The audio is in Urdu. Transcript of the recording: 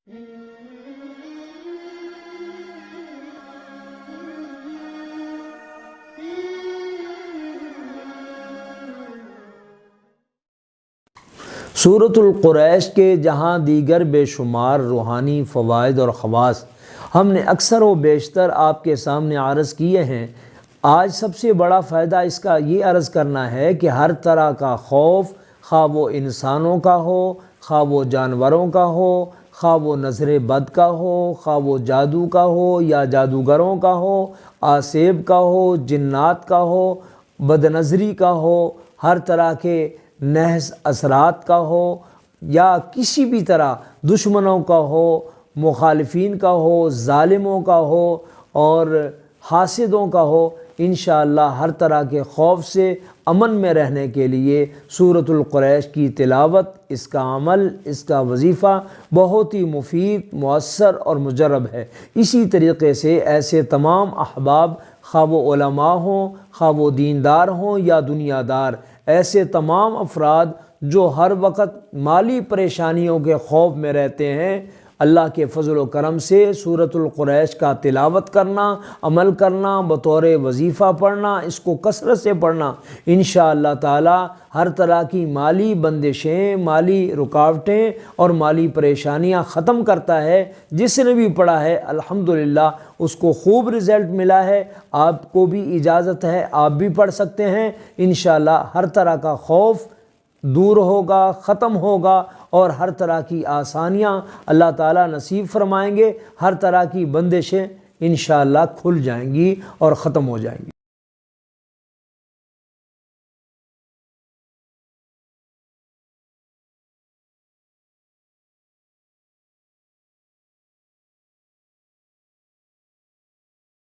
سورۃ القریش کے جہاں دیگر بے شمار روحانی فوائد اور خواص ہم نے اکثر و بیشتر آپ کے سامنے عرض کیے ہیں، آج سب سے بڑا فائدہ اس کا یہ عرض کرنا ہے کہ ہر طرح کا خوف، خواہ وہ انسانوں کا ہو، خواہ وہ جانوروں کا ہو، خواہ وہ نظر بد کا ہو، خواہ وہ جادو کا ہو یا جادوگروں کا ہو، آسیب کا ہو، جنات کا ہو، بد نظری کا ہو، ہر طرح کے نحس اثرات کا ہو یا کسی بھی طرح دشمنوں کا ہو، مخالفین کا ہو، ظالموں کا ہو اور حاسدوں کا ہو، انشاءاللہ ہر طرح کے خوف سے امن میں رہنے کے لیے سورۃ القریش کی تلاوت، اس کا عمل، اس کا وظیفہ بہت ہی مفید، مؤثر اور مجرب ہے۔ اسی طریقے سے ایسے تمام احباب، خواہ وہ علماء ہوں، خواہ وہ دیندار ہوں یا دنیا دار، ایسے تمام افراد جو ہر وقت مالی پریشانیوں کے خوف میں رہتے ہیں، اللہ کے فضل و کرم سے سورۃ القریش کا تلاوت کرنا، عمل کرنا، بطور وظیفہ پڑھنا، اس کو کثرت سے پڑھنا، انشاءاللہ تعالی ہر طرح کی مالی بندشیں، مالی رکاوٹیں اور مالی پریشانیاں ختم کرتا ہے۔ جس نے بھی پڑھا ہے الحمدللہ اس کو خوب رزلٹ ملا ہے۔ آپ کو بھی اجازت ہے، آپ بھی پڑھ سکتے ہیں، انشاءاللہ ہر طرح کا خوف دور ہوگا، ختم ہوگا اور ہر طرح کی آسانیاں اللہ تعالیٰ نصیب فرمائیں گے، ہر طرح کی بندشیں انشاءاللہ کھل جائیں گی اور ختم ہو جائیں گی۔